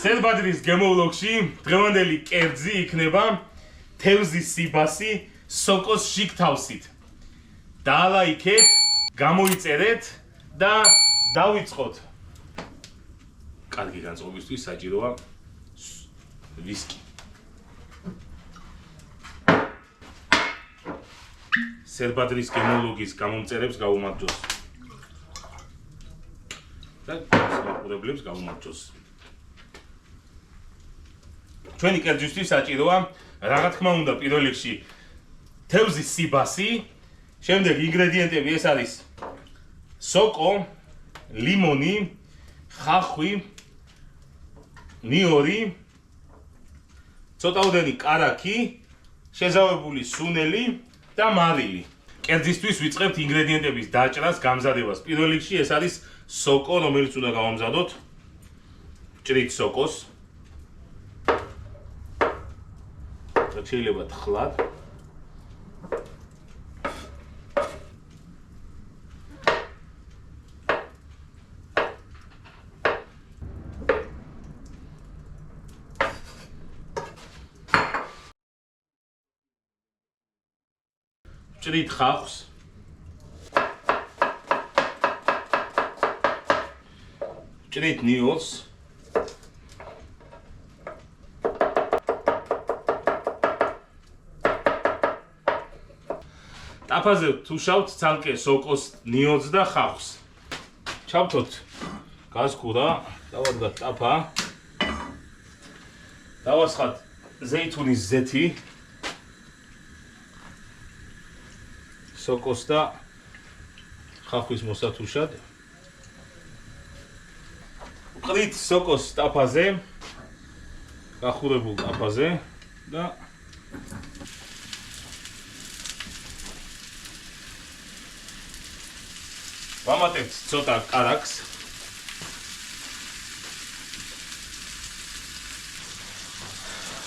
სერბადრის გემოვლოგში დღევანდელი კერძი იქნება თევზის სიბასი სოკოს შიგთავსით. დაალაიქეთ, გამოიწერეთ და დავიწყოთ. კარგი განწყობისთვის საჭიროა ვისკი. სერბადრის გემოვლოგის გამომწერებს გაუმარჯოს. და მაყურებლებს გაუმარჯოს. ჩვენი კერძისთვის საჭიროა, რა თქმა უნდა, პირველ რიგში თევზის სიბასი, შემდეგ ინგრედიენტები ეს არის სოკო, ლიმონი, ხახვი, ნიორი, ცოტაოდენი კარაქი, შეზავებული სუნელი და მარილი. კერძისთვის ვიწყებთ ინგრედიენტების დაჭრას, გამზადებას. პირველ რიგში ეს არის სოკო, რომელიც უნდა გავამზადოთ. ვჭრით სოკოს. შეიძლება თხლად. ვჭრით ხახვს. ვჭრით ნიორს. ტაფაზე ვთუშავთ ცალკე სოკოს, ნიორს და ხახვს. ჩავთოთ გაზღურა, დავადგათ ტაფა. დავასხათ ზეითუნის ზეთი. სოკოს და ხახვის მოსათუშად. ვყრით სოკოს ტაფაზე, გახურებულ ტაფაზე და ვამატებთ ცოტა კარაქს.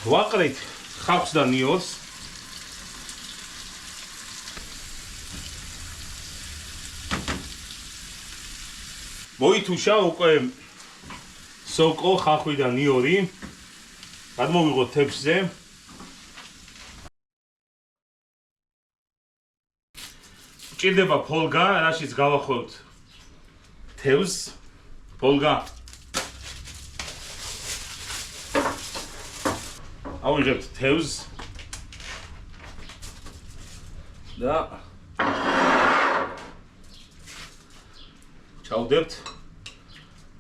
ვაყრით ხახვს და ნიორს. მოითუშა უკვე სოკო, ხახვი და ნიორი. გადმოვიღოთ თევზზე. ჭირდება ფოლგა, რაშიც გავახვევთ თევზს. ფოლგა. ავიღებთ თევზს და ჩავდებთ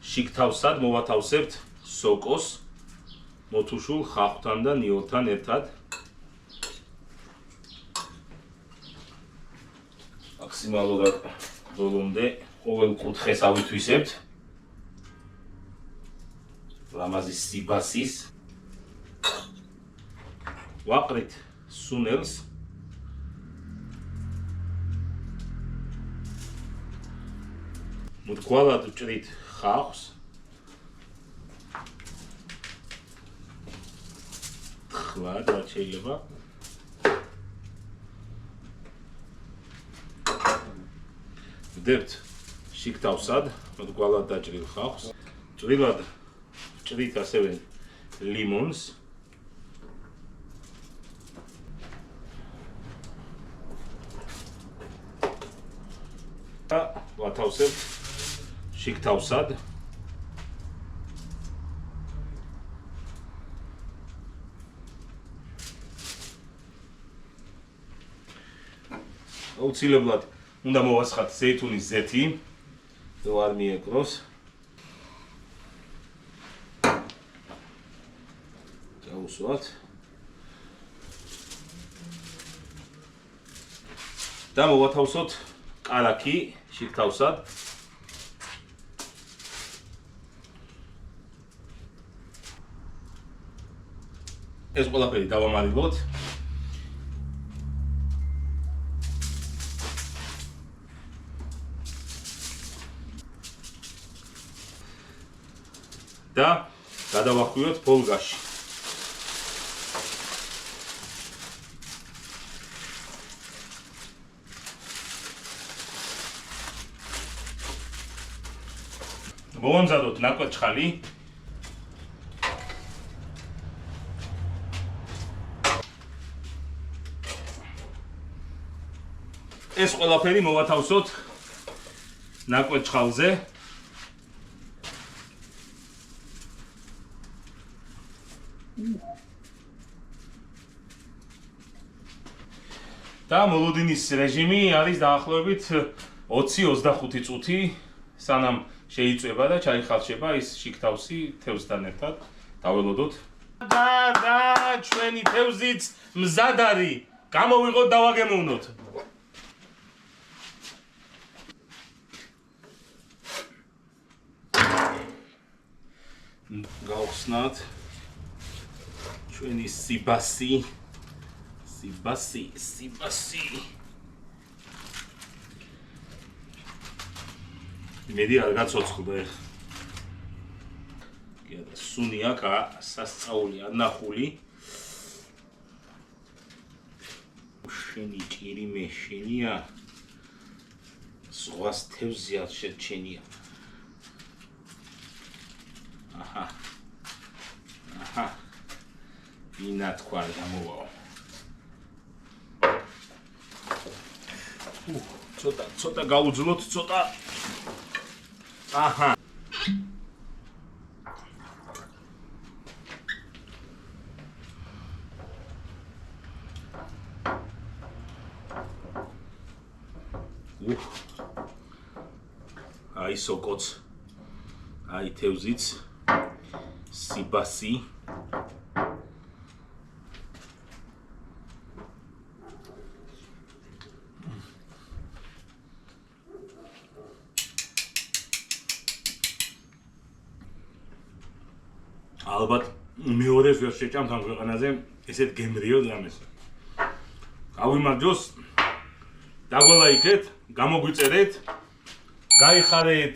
შიგთავსად, მოვათავსებთ სოკოს, მოთუშულ ხახვთან და ნიორთან ერთად. მაქსიმალურად ბოლომდე ყოველ კუთხეს ავითვისებთ. ლამაზის სიბასის. ვაყრით სუნელს. მუდმივად ვჭრით ხახვს. თხლად რაც შეიძლება. ვდებთ შიგთავსად, მუდმივად დაჭრილ ხახვს. ჭრილად ვჭრით ასევე ლიმონს. და ვათავსებთ შიგთავსად. აუცილებლად უნდა მოვასხათ ზეითუნის ზეთი, რომ არ მიეკროს. დავუსვათ. და მოვათავსოთ კარაქი შიგთავსად. ეს ყველაფერი დავამალიბოთ. და გადავახვიოთ ფოლგაში. მოვამზადოთ ნაკვეთშხალი. ეს ყველაფერი მოვათავსოთ ნაკვეთ ჩხალზე. და მოლოდინის რეჟიმი არის დაახლოებით 20-25 წუთი, სანამ შეიწვება და ჩაიხალშება ის შიგთავსი თევზთან ერთად. დაველოდოთ. და ჩვენი თევზიც მზად არის. გამოვიღოთ და ვაგემოვნოთ. გავხსნათ ჩვენი სიბასი. მედი არ გაცოცხლდე. კიდე სუნი აქ სასწაული ანახული. შენი ჭირიმე შენია. ზღვას თევზი არ შეჩენია. აჰა. ვინა თქვა გამოვაო. ცოტა გაუძლოთ, ცოტა. აჰა. აი სოკოც. აი თევზიც. სიბასი. ალბათ მეორე ვერ შეჭამთ ამ ქვეყანაზე ესეთ გემრიელ რამეს. გავიმარჯოს, დაგვალაიქეთ, გამოგვიწერეთ, გაიხარეთ